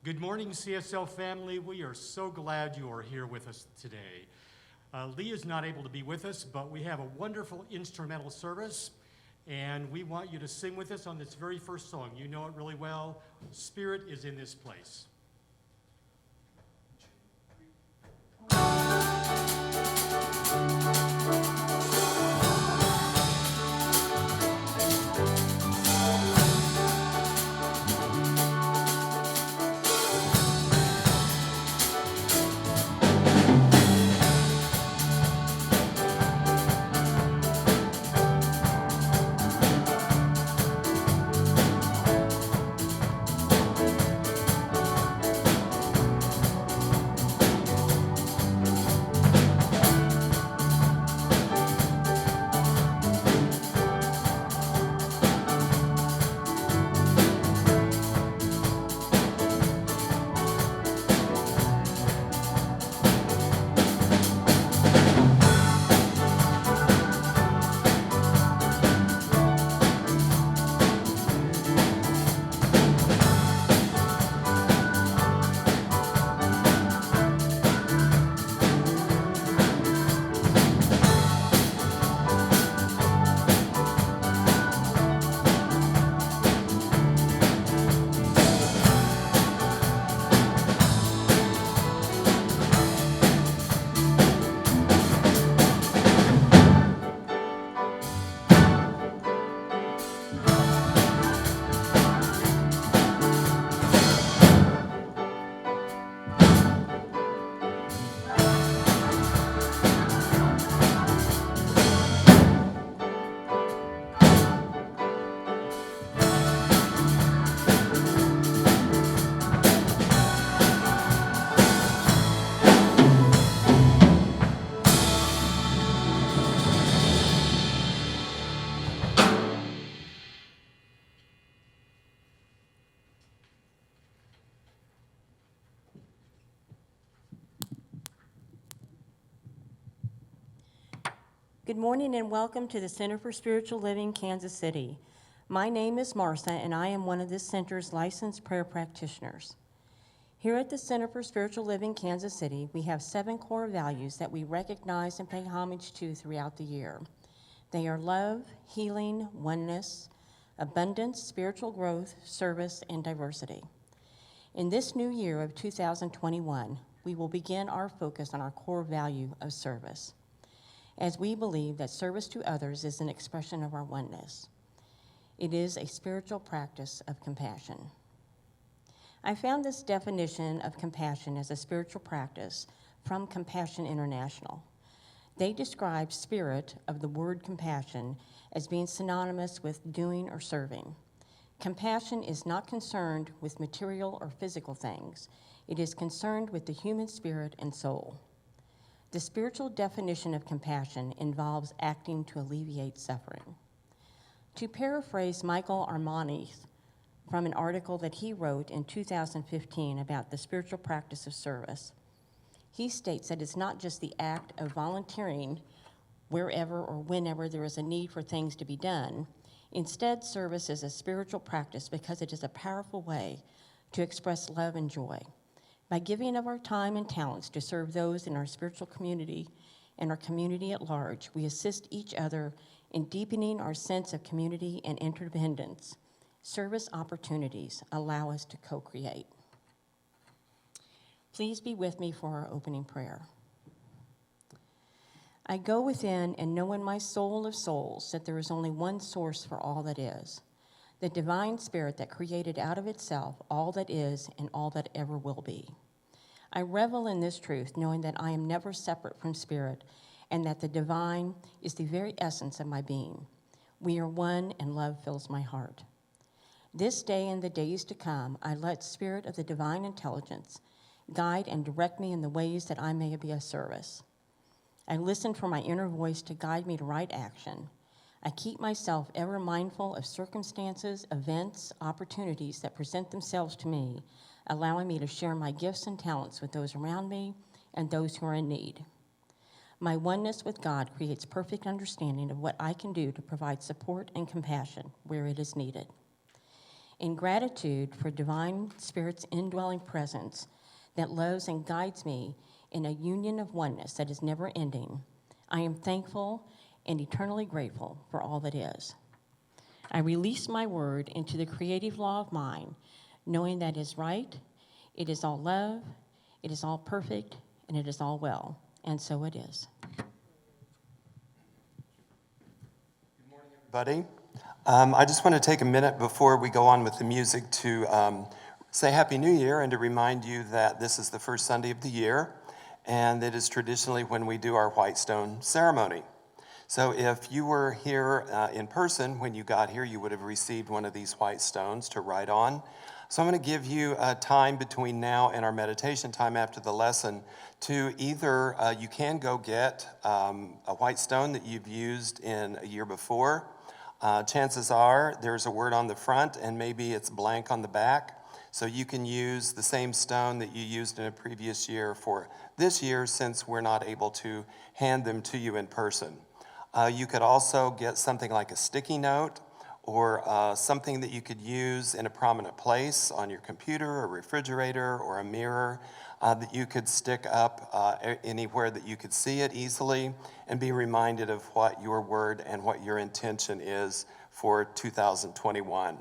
Good morning, CSL family. We are so glad you are here with us today. Lee is not able to be with us, but we have a wonderful instrumental service, and we want you to sing with us on this very first song. You know it really well. Spirit is in this place. Good morning and welcome to the Center for Spiritual Living, Kansas City. My name is Martha and I am one of this center's licensed prayer practitioners. Here at the Center for Spiritual Living, Kansas City, we have 7 core values that we recognize and pay homage to throughout the year. They are love, healing, oneness, abundance, spiritual growth, service, and diversity. In this new year of 2021, we will begin our focus on our core value of service, as we believe that service to others is an expression of our oneness. It is a spiritual practice of compassion. I found this definition of compassion as a spiritual practice from Compassion International. They describe spirit of the word compassion as being synonymous with doing or serving. Compassion is not concerned with material or physical things. It is concerned with the human spirit and soul. The spiritual definition of compassion involves acting to alleviate suffering. To paraphrase Michael Armani from an article that he wrote in 2015 about the spiritual practice of service, he states that it's not just the act of volunteering wherever or whenever there is a need for things to be done. Instead, service is a spiritual practice because it is a powerful way to express love and joy. By giving of our time and talents to serve those in our spiritual community and our community at large, we assist each other in deepening our sense of community and interdependence. Service opportunities allow us to co-create. Please be with me for our opening prayer. I go within and know in my soul of souls that there is only one source for all that is, the divine spirit that created out of itself all that is and all that ever will be. I revel in this truth, knowing that I am never separate from spirit and that the divine is the very essence of my being. We are one and love fills my heart. This day and the days to come, I let spirit of the divine intelligence guide and direct me in the ways that I may be of service. I listen for my inner voice to guide me to right action. I keep myself ever mindful of circumstances, events, opportunities that present themselves to me, allowing me to share my gifts and talents with those around me and those who are in need. My oneness with God creates perfect understanding of what I can do to provide support and compassion where it is needed. In gratitude for divine Spirit's indwelling presence that loves and guides me in a union of oneness that is never ending, I am thankful and eternally grateful for all that is. I release my word into the creative law of mind, knowing that is right, it is all love, it is all perfect, and it is all well. And so it is. Buddy, I just want to take a minute before we go on with the music to say Happy New Year and to remind you that this is the first Sunday of the year, and it is traditionally when we do our White Stone ceremony. So if you were here in person when you got here, you would have received one of these white stones to write on. So I'm going to give you time between now and our meditation time after the lesson to either, you can go get a white stone that you've used in a year before. Chances are there's a word on the front and maybe it's blank on the back. So you can use the same stone that you used in a previous year for this year, since we're not able to hand them to you in person. You could also get something like a sticky note or something that you could use in a prominent place on your computer or refrigerator or a mirror that you could stick up anywhere that you could see it easily and be reminded of what your word and what your intention is for 2021.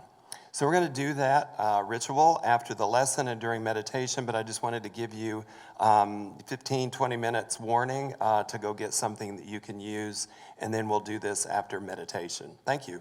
So we're going to do that ritual after the lesson and during meditation, but I just wanted to give you 15, 20 minutes warning to go get something that you can use, and then we'll do this after meditation. Thank you.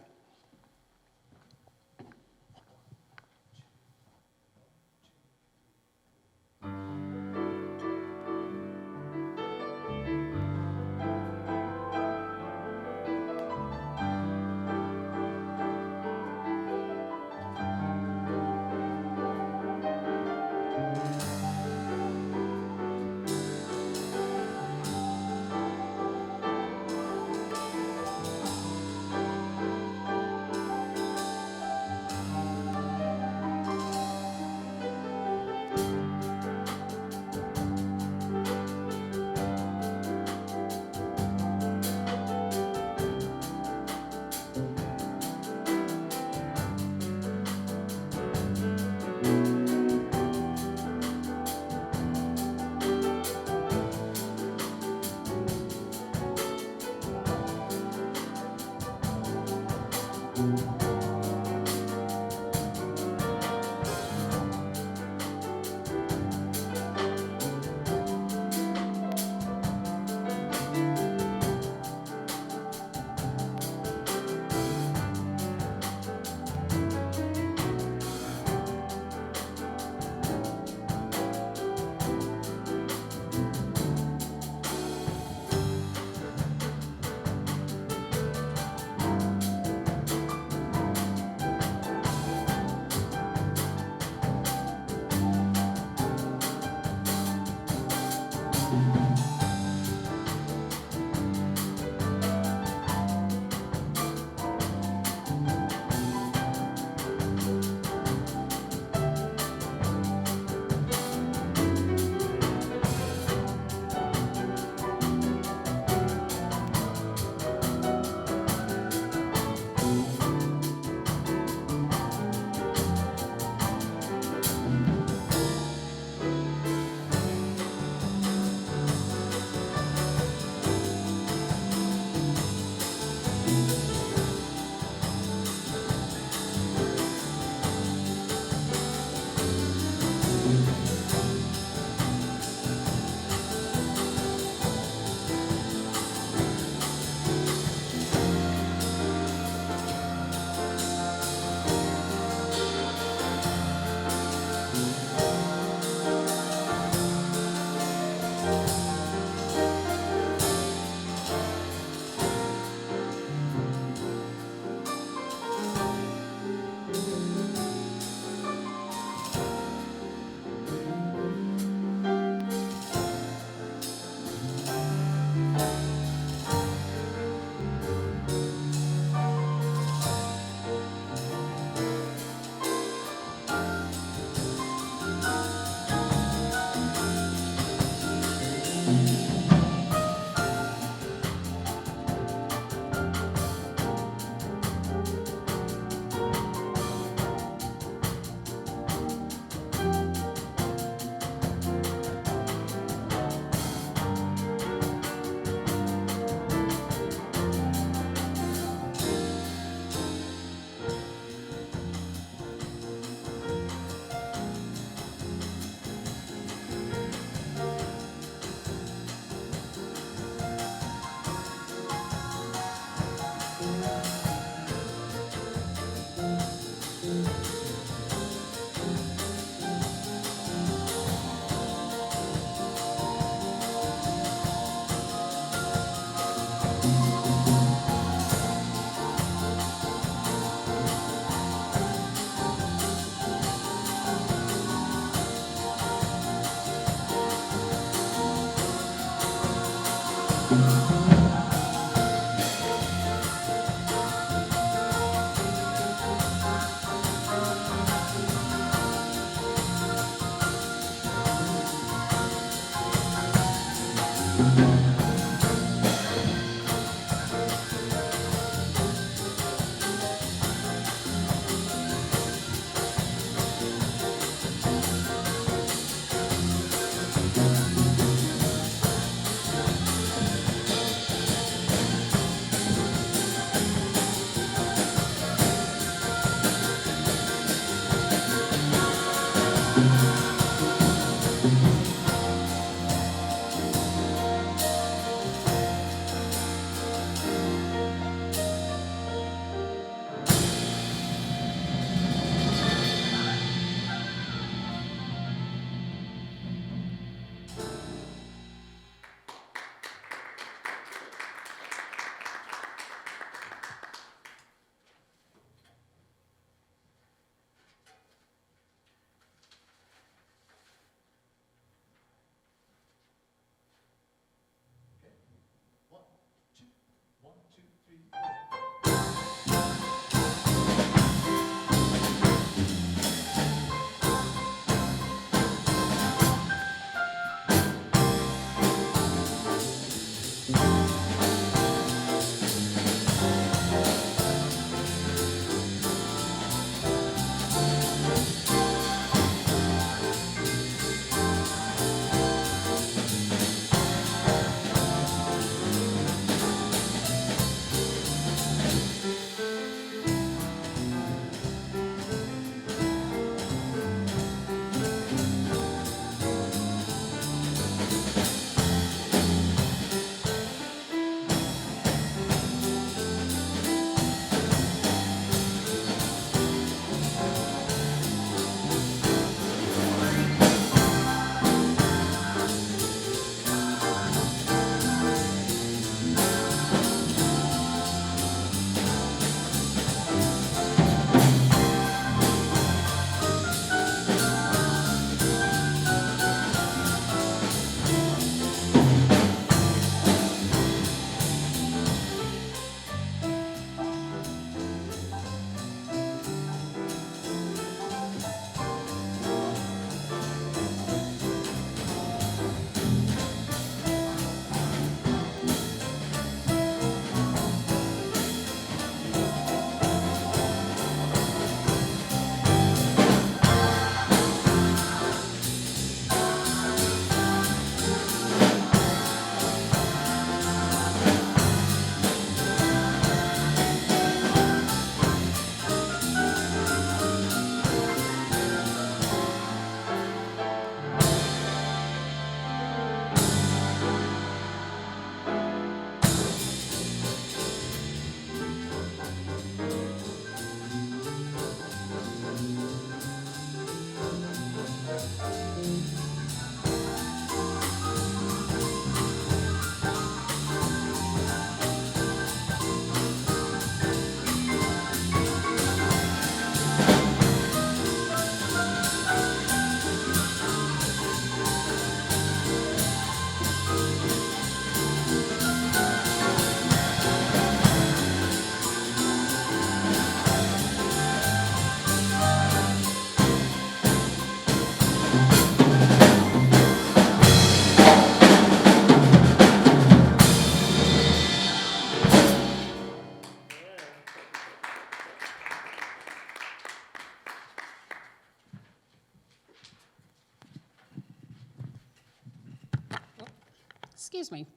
Excuse me.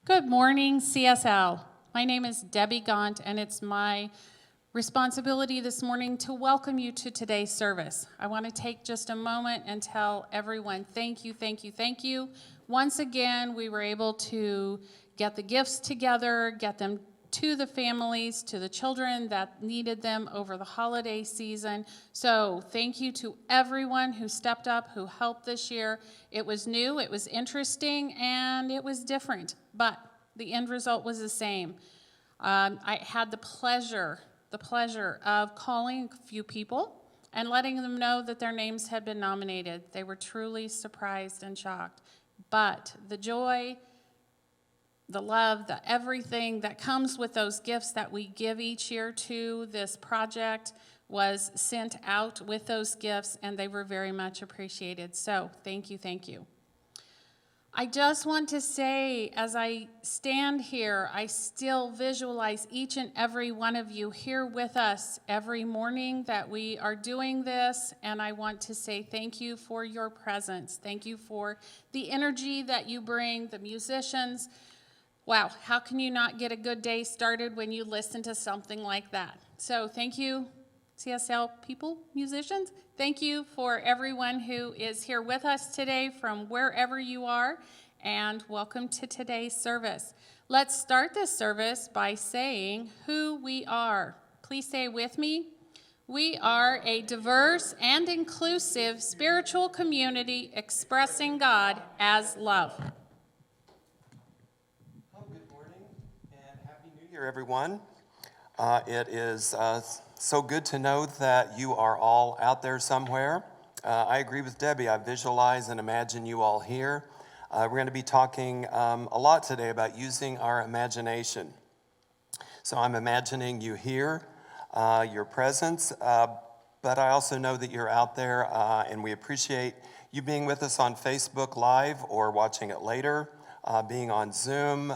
Good morning, CSL. My name is Debbie Gaunt, and it's my responsibility this morning to welcome you to today's service. I want to take just a moment and tell everyone thank you, thank you, thank you. Once again, we were able to get the gifts together, get them to the families, to the children that needed them over the holiday season. So thank you to everyone who stepped up, who helped this year. It was new, it was interesting, and it was different, but the end result was the same. I had the pleasure of calling a few people and letting them know that their names had been nominated. They were truly surprised and shocked. But the joy, the love, the everything that comes with those gifts that we give each year to this project was sent out with those gifts, and they were very much appreciated. So thank you, thank you. I just want to say, as I stand here, I still visualize each and every one of you here with us every morning that we are doing this, and I want to say thank you for your presence. Thank you for the energy that you bring, the musicians. Wow, how can you not get a good day started when you listen to something like that? So thank you, CSL people, musicians. Thank you for everyone who is here with us today from wherever you are, and welcome to today's service. Let's start this service by saying who we are. Please say with me. We are a diverse and inclusive spiritual community expressing God as love. Good morning and Happy New Year, everyone. It is so good to know that you are all out there somewhere. I agree with Debbie. I visualize and imagine you all here. We're going to be talking a lot today about using our imagination. So I'm imagining you here, your presence, but I also know that you're out there, and we appreciate you being with us on Facebook Live or watching it later, being on Zoom,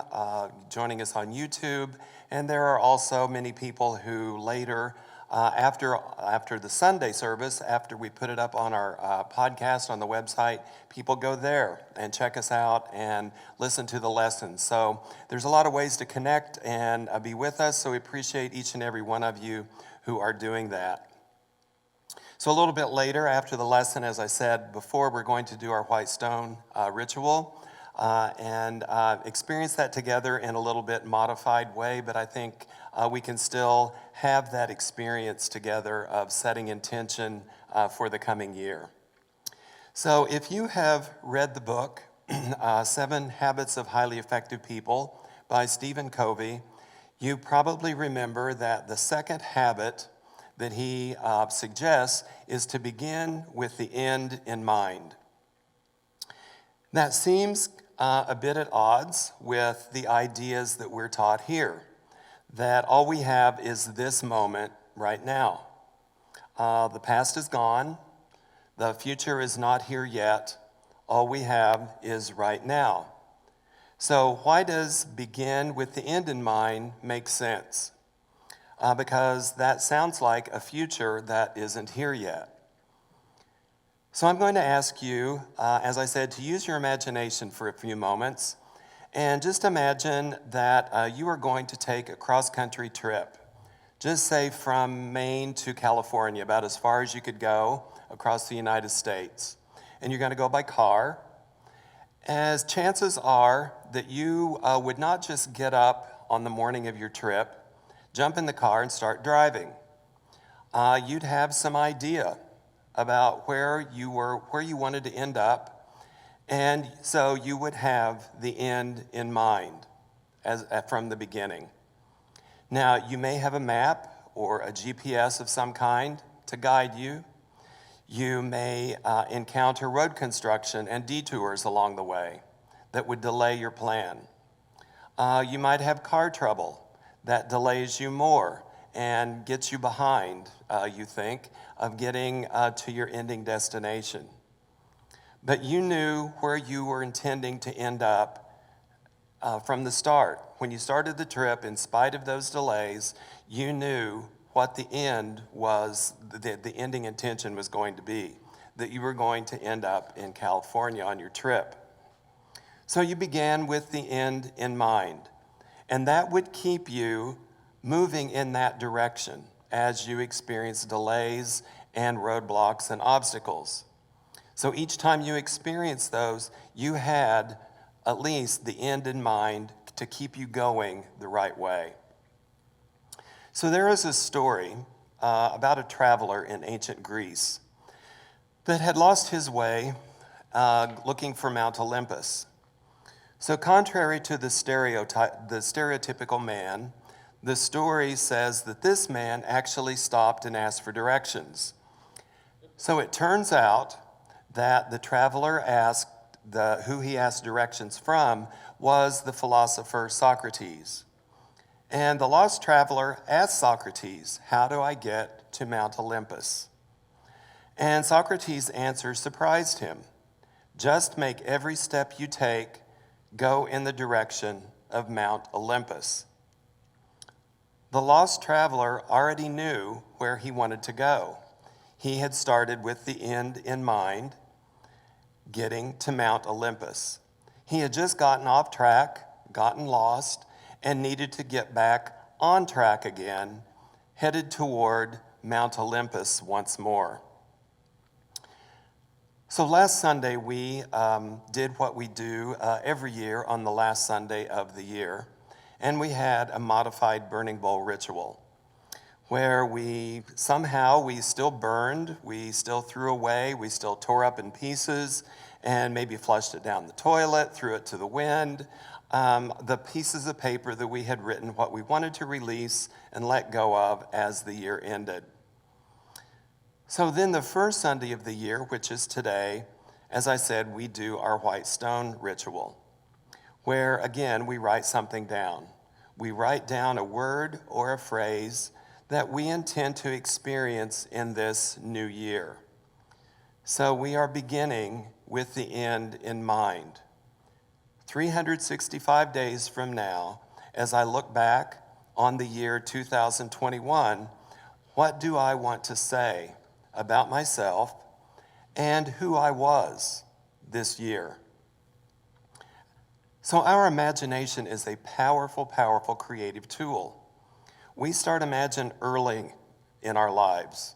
joining us on YouTube. And there are also many people who later, after the Sunday service, after we put it up on our podcast on the website, people go there and check us out and listen to the lessons. So there's a lot of ways to connect and be with us, so we appreciate each and every one of you who are doing that. So a little bit later, after the lesson, as I said before, we're going to do our white stone ritual. And experience that together in a little bit modified way, but I think we can still have that experience together of setting intention for the coming year. So if you have read the book, 7 Habits of Highly Effective People by Stephen Covey, you probably remember that the second habit that he suggests is to begin with the end in mind. That seems a bit at odds with the ideas that we're taught here, that all we have is this moment right now. The past is gone. The future is not here yet. All we have is right now. So why does begin with the end in mind make sense? Because that sounds like a future that isn't here yet. So I'm going to ask you, as I said, to use your imagination for a few moments and just imagine that you are going to take a cross-country trip, just say from Maine to California, about as far as you could go across the United States. And you're going to go by car, as chances are that you would not just get up on the morning of your trip, jump in the car and start driving. You'd have some idea about where you wanted to end up, and so you would have the end in mind from the beginning. Now, you may have a map or a GPS of some kind to guide you. You may encounter road construction and detours along the way that would delay your plan. You might have car trouble that delays you more and gets you behind, you think, of getting to your ending destination. But you knew where you were intending to end up from the start. When you started the trip, in spite of those delays, you knew what the end was, the ending intention was going to be, that you were going to end up in California on your trip. So you began with the end in mind, and that would keep you moving in that direction as you experience delays and roadblocks and obstacles. So each time you experienced those, you had at least the end in mind to keep you going the right way. So there is a story about a traveler in ancient Greece that had lost his way looking for Mount Olympus. So contrary to the stereotypical man, the story says that this man actually stopped and asked for directions. So it turns out that the traveler asked, who he asked directions from was the philosopher Socrates. And the lost traveler asked Socrates, "How do I get to Mount Olympus?" And Socrates' answer surprised him, Just make every step you take go in the direction of Mount Olympus. The lost traveler already knew where he wanted to go. He had started with the end in mind, getting to Mount Olympus. He had just gotten off track, gotten lost, and needed to get back on track again, headed toward Mount Olympus once more. So last Sunday, we did what we do every year on the last Sunday of the year, and we had a modified burning bowl ritual where we still burned, we still threw away, we still tore up in pieces, and maybe flushed it down the toilet, threw it to the wind, the pieces of paper that we had written what we wanted to release and let go of as the year ended. So then the first Sunday of the year, which is today, as I said, we do our white stone ritual, where again, we write something down. We write down a word or a phrase that we intend to experience in this new year. So we are beginning with the end in mind. 365 days from now, as I look back on the year 2021, what do I want to say about myself and who I was this year? So our imagination is a powerful, powerful creative tool. We start imagine early in our lives.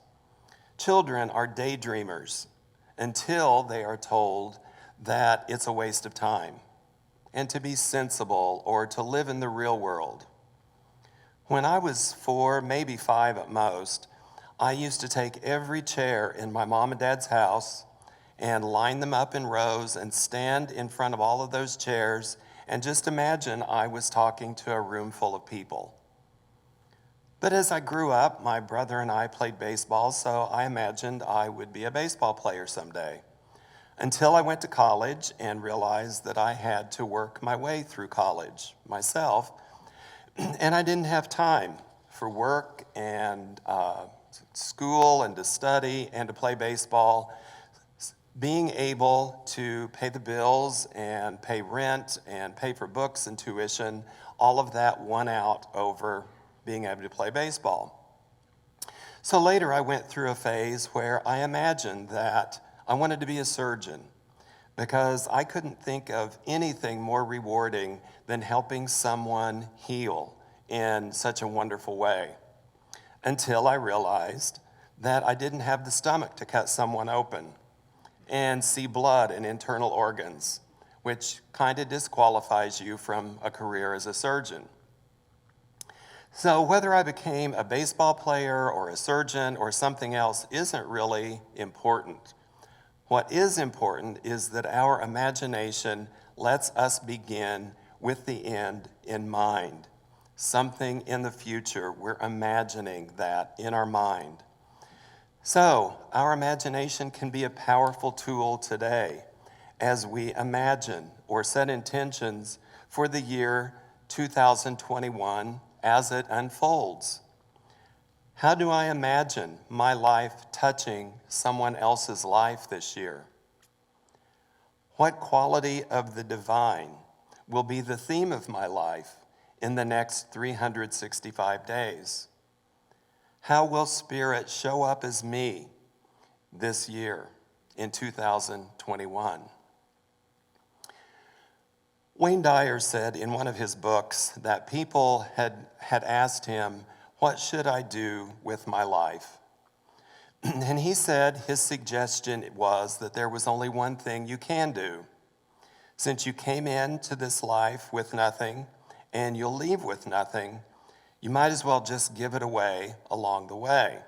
Children are daydreamers until they are told that it's a waste of time and to be sensible or to live in the real world. When I was 4, maybe 5 at most, I used to take every chair in my mom and dad's house and line them up in rows and stand in front of all of those chairs and just imagine I was talking to a room full of people. But as I grew up, my brother and I played baseball, so I imagined I would be a baseball player someday. Until I went to college and realized that I had to work my way through college myself, and I didn't have time for work and school and to study and to play baseball. Being able to pay the bills and pay rent and pay for books and tuition, all of that won out over being able to play baseball. So later I went through a phase where I imagined that I wanted to be a surgeon because I couldn't think of anything more rewarding than helping someone heal in such a wonderful way, until I realized that I didn't have the stomach to cut someone open and see blood and internal organs, which kind of disqualifies you from a career as a surgeon. So whether I became a baseball player or a surgeon or something else isn't really important. What is important is that our imagination lets us begin with the end in mind. Something in the future, we're imagining that in our mind. So our imagination can be a powerful tool today as we imagine or set intentions for the year 2021 as it unfolds. How do I imagine my life touching someone else's life this year? What quality of the divine will be the theme of my life in the next 365 days? How will Spirit show up as me this year in 2021? Wayne Dyer said in one of his books that people had asked him, "What should I do with my life?" And he said his suggestion was that there was only one thing you can do. Since you came into this life with nothing and you'll leave with nothing, you might as well just give it away along the way.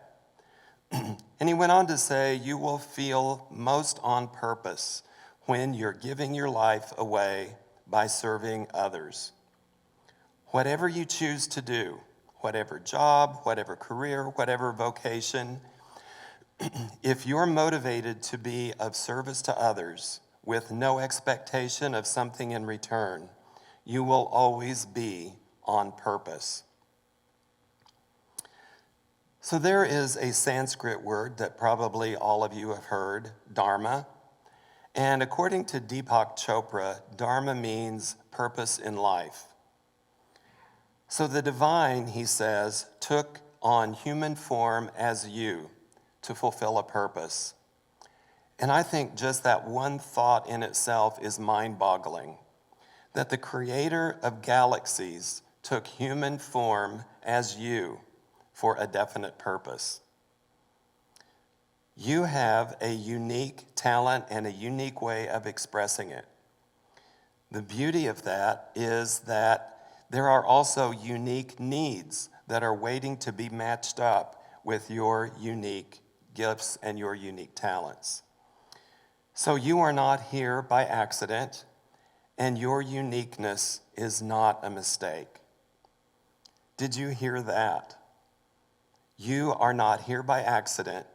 And he went on to say, you will feel most on purpose when you're giving your life away by serving others. Whatever you choose to do, whatever job, whatever career, whatever vocation, if you're motivated to be of service to others with no expectation of something in return, you will always be on purpose. So there is a Sanskrit word that probably all of you have heard, dharma, And according to Deepak Chopra, Dharma means purpose in life. So the divine, he says, took on human form as you to fulfill a purpose. And I think just that one thought in itself is mind-boggling, that the creator of galaxies took human form as you for a definite purpose. You have a unique talent and a unique way of expressing it. The beauty of that is that there are also unique needs that are waiting to be matched up with your unique gifts and your unique talents. So you are not here by accident, and your uniqueness is not a mistake. Did you hear that? You are not here by accident,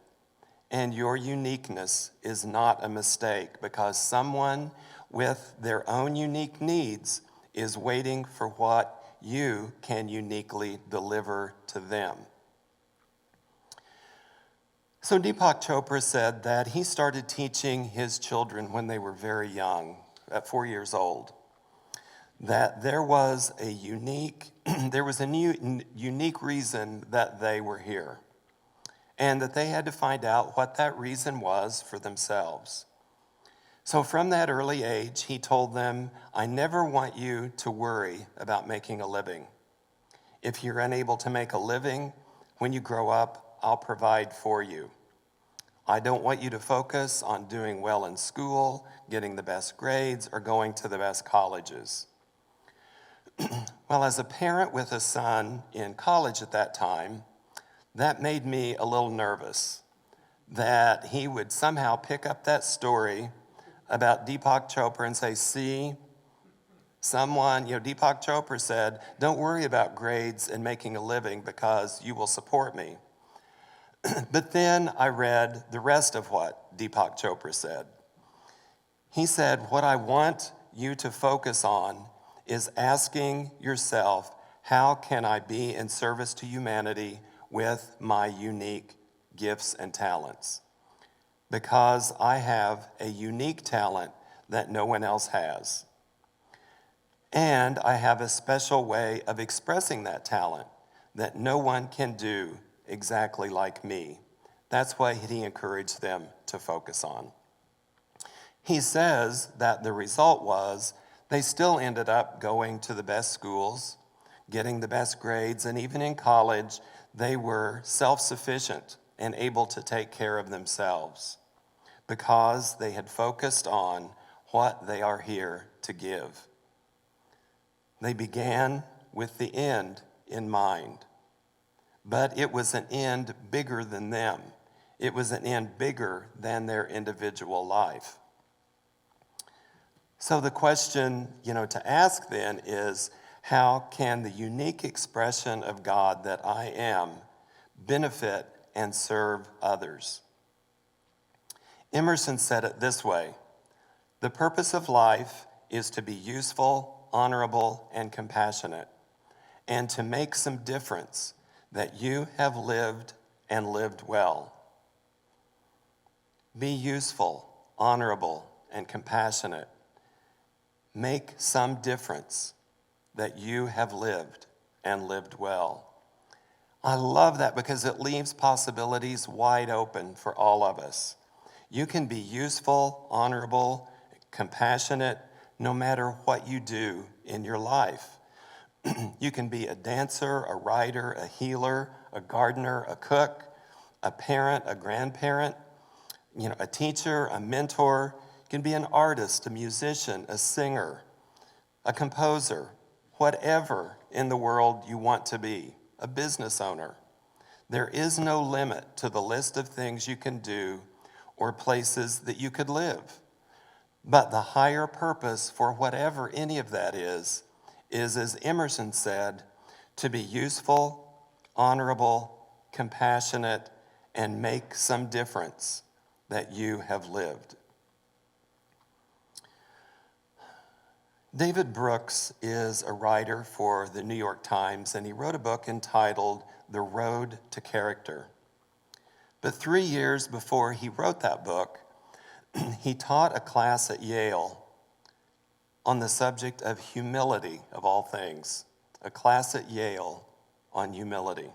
and your uniqueness is not a mistake, because someone with their own unique needs is waiting for what you can uniquely deliver to them. So Deepak Chopra said that he started teaching his children when they were very young, at 4 years old, that there was a unique reason that they were here, and that they had to find out what that reason was for themselves. So from that early age, he told them, I never want you to worry about making a living. If you're unable to make a living, when you grow up, I'll provide for you. I don't want you to focus on doing well in school, getting the best grades, or going to the best colleges. Well, as a parent with a son in college at that time, that made me a little nervous that he would somehow pick up that story about Deepak Chopra and say, see, Deepak Chopra said, don't worry about grades and making a living because you will support me. But then I read the rest of what Deepak Chopra said. He said, what I want you to focus on is asking yourself, how can I be in service to humanity with my unique gifts and talents? Because I have a unique talent that no one else has. And I have a special way of expressing that talent that no one can do exactly like me. That's what he encouraged them to focus on. He says that the result was they still ended up going to the best schools, getting the best grades, and even in college, they were self-sufficient and able to take care of themselves because they had focused on what they are here to give. They began with the end in mind, but it was an end bigger than them. It was an end bigger than their individual life. So the question, to ask then is, how can the unique expression of God that I am benefit and serve others? Emerson said it this way: the purpose of life is to be useful, honorable, and compassionate, and to make some difference that you have lived and lived well. Be useful, honorable, and compassionate. Make some difference that you have lived and lived well. I love that because it leaves possibilities wide open for all of us. You can be useful, honorable, compassionate, no matter what you do in your life. You can be a dancer, a writer, a healer, a gardener, a cook, a parent, a grandparent, a teacher, a mentor. You can be an artist, a musician, a singer, a composer, whatever in the world you want to be, a business owner. There is no limit to the list of things you can do or places that you could live. But the higher purpose for whatever any of that is, as Emerson said, to be useful, honorable, compassionate, and make some difference that you have lived. David Brooks is a writer for the New York Times, and he wrote a book entitled The Road to Character. But 3 years before he wrote that book, He taught a class at Yale on the subject of humility, of all things, a class at Yale on humility.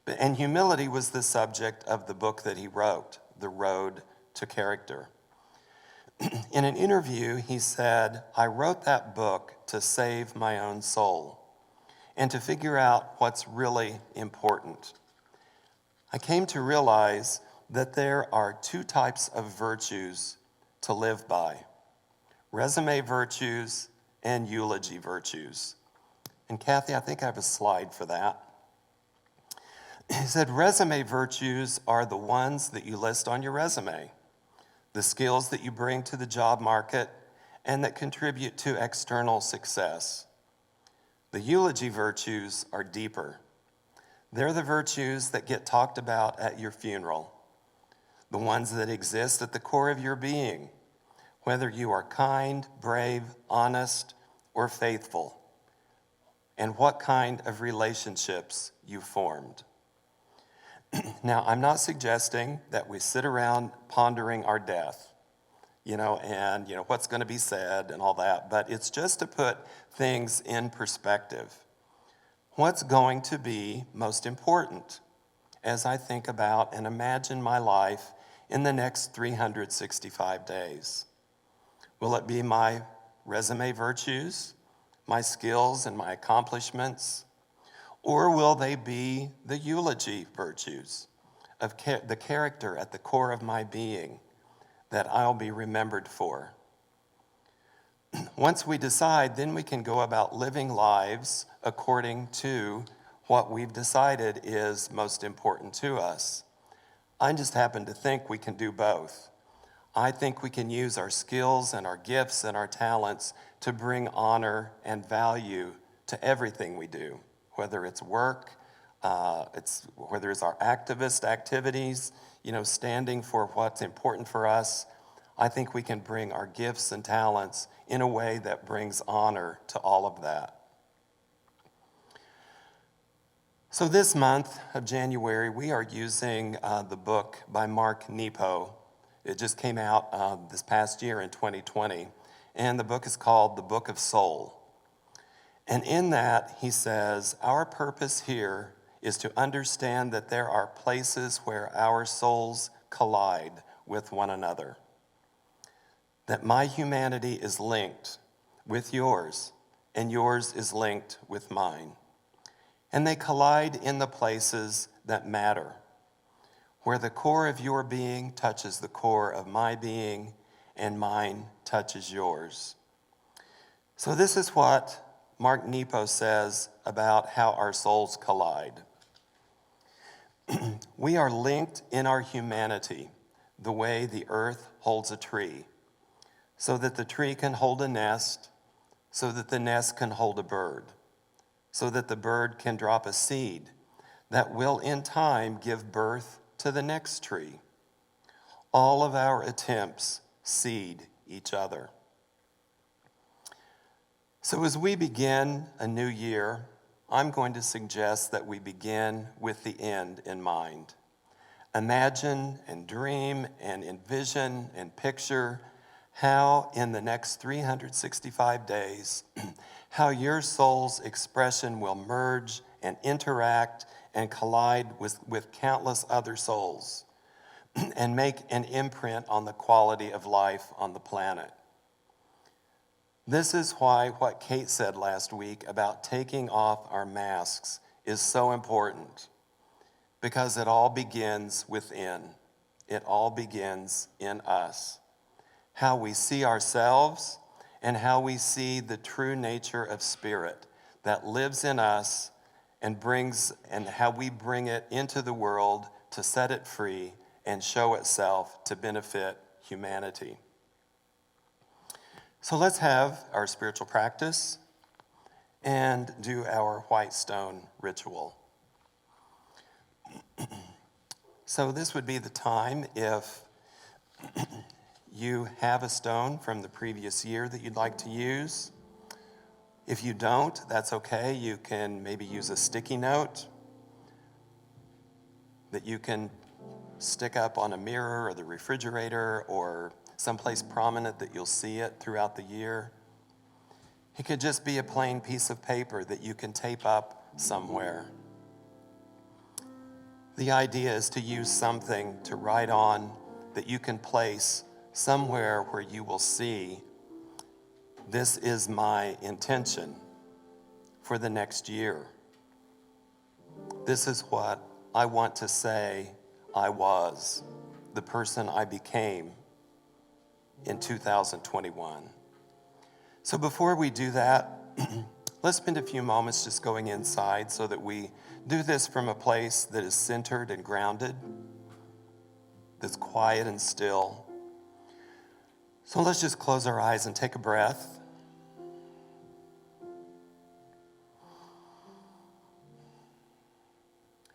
And humility was the subject of the book that he wrote, The Road to Character. In an interview, he said, "I wrote that book to save my own soul and to figure out what's really important. I came to realize that there are two types of virtues to live by: resume virtues and eulogy virtues." And Kathy, I think I have a slide for that. He said, resume virtues are the ones that you list on your resume, the skills that you bring to the job market and that contribute to external success. The eulogy virtues are deeper. They're the virtues that get talked about at your funeral, the ones that exist at the core of your being, whether you are kind, brave, honest, or faithful, and what kind of relationships you formed. Now, I'm not suggesting that we sit around pondering our death, and what's going to be said and all that, but it's just to put things in perspective. What's going to be most important as I think about and imagine my life in the next 365 days? Will it be my resume virtues, my skills and my accomplishments? Or will they be the eulogy virtues of the character at the core of my being that I'll be remembered for? Once we decide, then we can go about living lives according to what we've decided is most important to us. I just happen to think we can do both. I think we can use our skills and our gifts and our talents to bring honor and value to everything we do, whether it's work, whether it's our activist activities, standing for what's important for us. I think we can bring our gifts and talents in a way that brings honor to all of that. So this month of January, we are using the book by Mark Nepo. It just came out this past year in 2020, and the book is called The Book of Soul. And in that, he says, our purpose here is to understand that there are places where our souls collide with one another. That my humanity is linked with yours, and yours is linked with mine. And they collide in the places that matter, where the core of your being touches the core of my being, and mine touches yours. So this is what Mark Nepo says about how our souls collide. We are linked in our humanity the way the earth holds a tree, so that the tree can hold a nest, so that the nest can hold a bird, so that the bird can drop a seed that will in time give birth to the next tree. All of our attempts seed each other. So as we begin a new year, I'm going to suggest that we begin with the end in mind. Imagine and dream and envision and picture how in the next 365 days, how your soul's expression will merge and interact and collide with countless other souls and make an imprint on the quality of life on the planet. This is why what Kate said last week about taking off our masks is so important, because it all begins within. It all begins in us. How we see ourselves and how we see the true nature of spirit that lives in us and how we bring it into the world to set it free and show itself to benefit humanity. So let's have our spiritual practice and do our white stone ritual. So this would be the time if you have a stone from the previous year that you'd like to use. If you don't, that's okay. You can maybe use a sticky note that you can stick up on a mirror or the refrigerator or someplace prominent that you'll see it throughout the year. It could just be a plain piece of paper that you can tape up somewhere. The idea is to use something to write on that you can place somewhere where you will see, this is my intention for the next year. This is what I want to say I was, the person I became in 2021. So before we do that, let's spend a few moments just going inside so that we do this from a place that is centered and grounded, that's quiet and still. So let's just close our eyes and take a breath.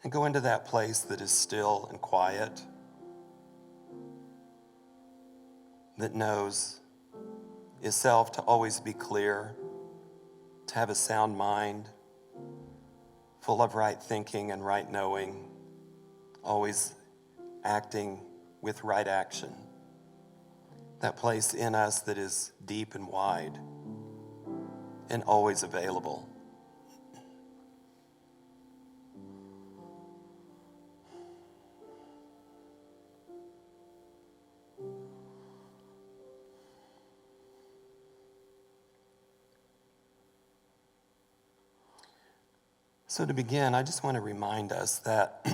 And go into that place that is still and quiet, that knows itself to always be clear, to have a sound mind, full of right thinking and right knowing, always acting with right action. That place in us that is deep and wide and always available. So to begin, I just want to remind us that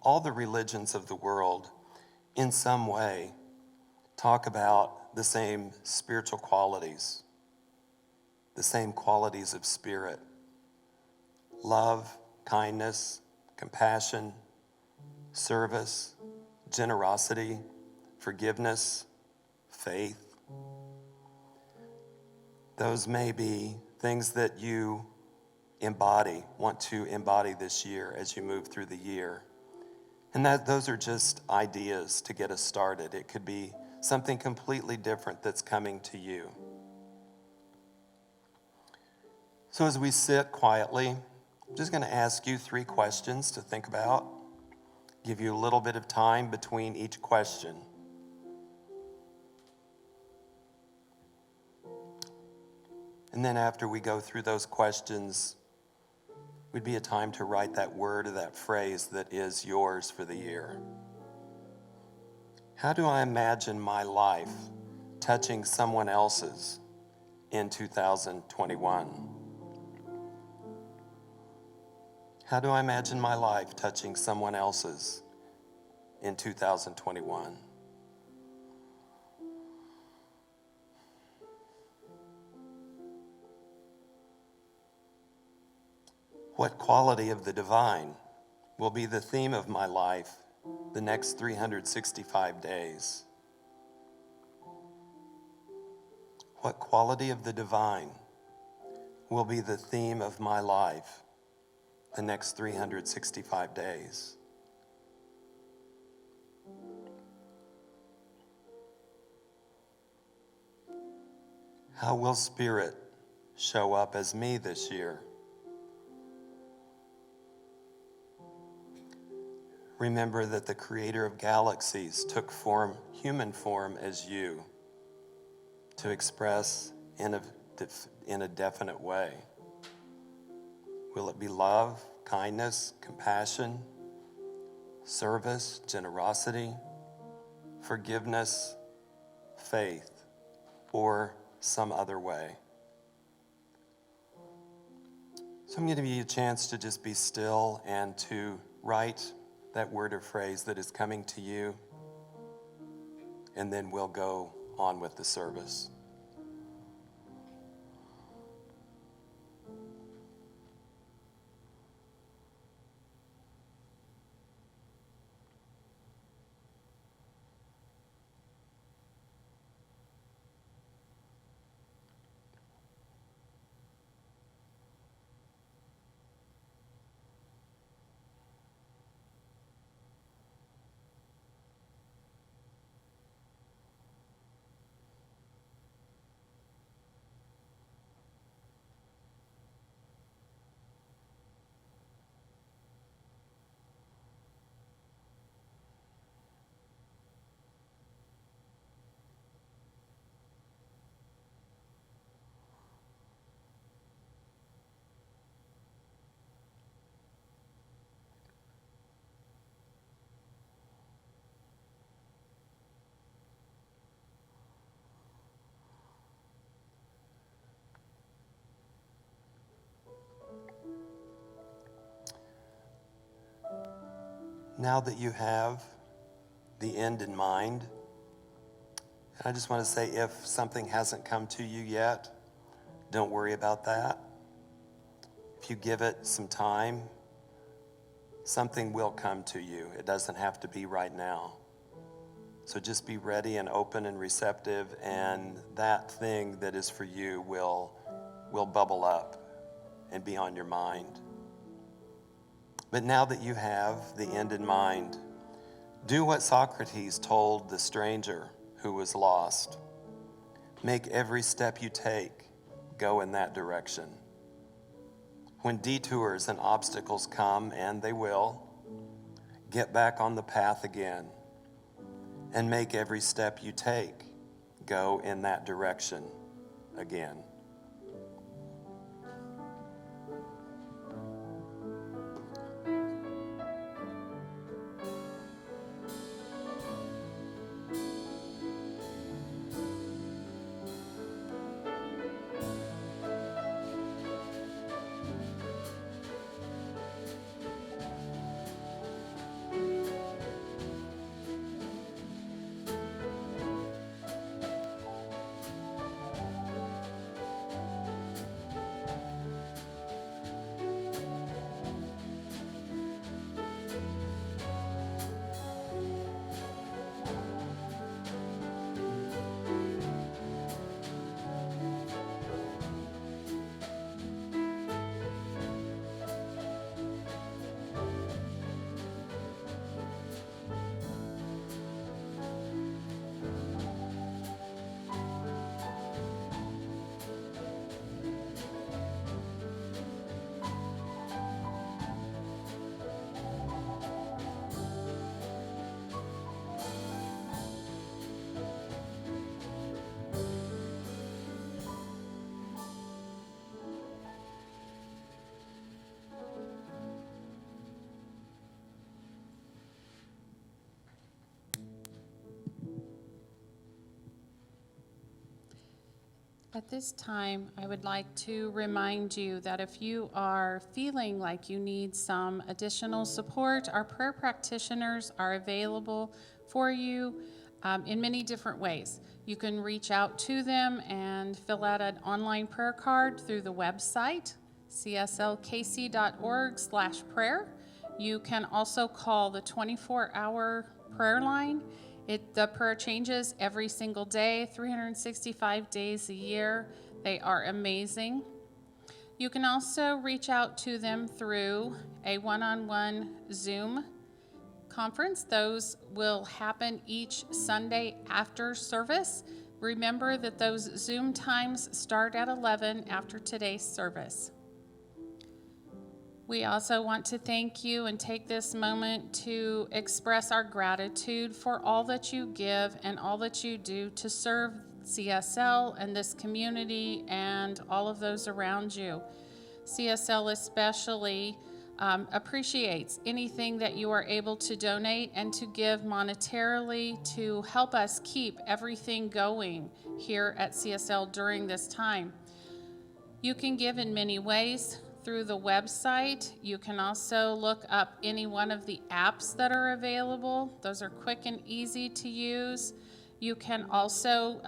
all the religions of the world, in some way, talk about the same spiritual qualities, the same qualities of spirit: love, kindness, compassion, service, generosity, forgiveness, faith. Those may be things that you want to embody this year as you move through the year. And those are just ideas to get us started. It could be something completely different that's coming to you. So as we sit quietly, I'm just going to ask you 3 questions to think about, give you a little bit of time between each question. And then after we go through those questions, would be a time to write that word or that phrase that is yours for the year. How do I imagine my life touching someone else's in 2021? How do I imagine my life touching someone else's in 2021? What quality of the divine will be the theme of my life the next 365 days? What quality of the divine will be the theme of my life the next 365 days? How will Spirit show up as me this year? Remember that the creator of galaxies took human form as you to express in a definite way. Will it be love, kindness, compassion, service, generosity, forgiveness, faith, or some other way? So I'm going to give you a chance to just be still and to write that word or phrase that is coming to you, and then we'll go on with the service. Now that you have the end in mind, and I just want to say, if something hasn't come to you yet, don't worry about that. If you give it some time, something will come to you. It doesn't have to be right now. So just be ready and open and receptive, and that thing that is for you will bubble up and be on your mind. But now that you have the end in mind, do what Socrates told the stranger who was lost. Make every step you take go in that direction. When detours and obstacles come, and they will, get back on the path again and make every step you take go in that direction again. At this time, I would like to remind you that if you are feeling like you need some additional support, our prayer practitioners are available for you in many different ways. You can reach out to them and fill out an online prayer card through the website, cslkc.org/prayer. You can also call the 24-hour prayer line. The prayer changes every single day, 365 days a year. They are amazing. You can also reach out to them through a one-on-one Zoom conference. Those will happen each Sunday after service. Remember that those Zoom times start at 11 after today's service. We also want to thank you and take this moment to express our gratitude for all that you give and all that you do to serve CSL and this community and all of those around you. CSL especially appreciates anything that you are able to donate and to give monetarily to help us keep everything going here at CSL during this time. You can give in many ways. Through the website. You can also look up any one of the apps that are available. Those are quick and easy to use. You can also,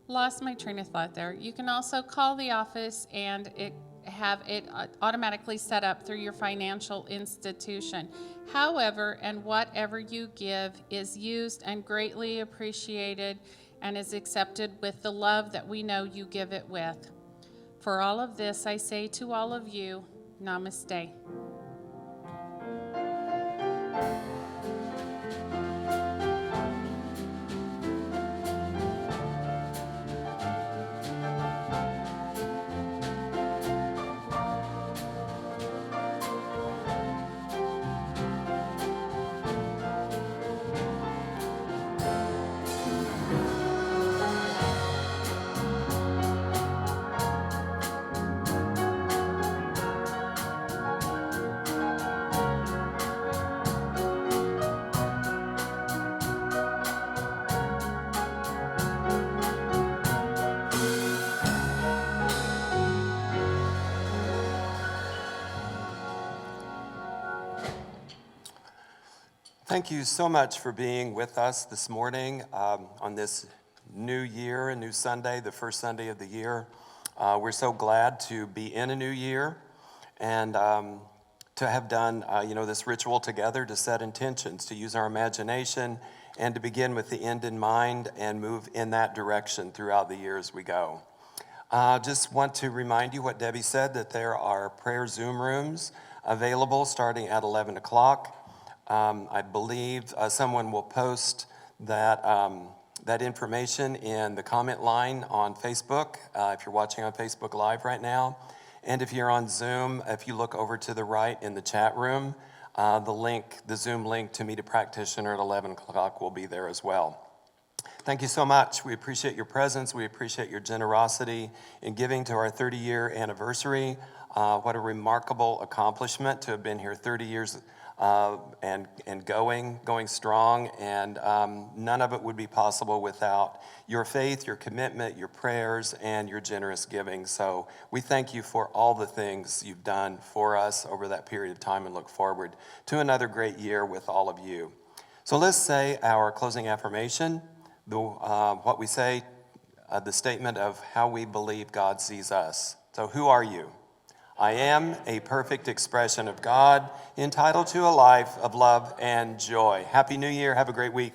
lost my train of thought there. You can also call the office and have it automatically set up through your financial institution. However, and whatever you give is used and greatly appreciated and is accepted with the love that we know you give it with. For all of this, I say to all of you, namaste. Thank you so much for being with us this morning on this new year, a new Sunday, the first Sunday of the year. We're so glad to be in a new year and to have done this ritual together, to set intentions, to use our imagination, and to begin with the end in mind and move in that direction throughout the year as we go. Just want to remind you what Debbie said, that there are prayer Zoom rooms available starting at 11 o'clock. I believe someone will post that information in the comment line on Facebook, if you're watching on Facebook Live right now. And if you're on Zoom, if you look over to the right in the chat room, the Zoom link to meet a practitioner at 11 o'clock will be there as well. Thank you so much. We appreciate your presence. We appreciate your generosity in giving to our 30-year anniversary. What a remarkable accomplishment to have been here 30 years and going strong, and none of it would be possible without your faith, your commitment, your prayers, and your generous giving. So we thank you for all the things you've done for us over that period of time and look forward to another great year with all of you. So let's say our closing affirmation, what we say, the statement of how we believe God sees us. So who are you? I am a perfect expression of God, entitled to a life of love and joy. Happy New Year. Have a great week.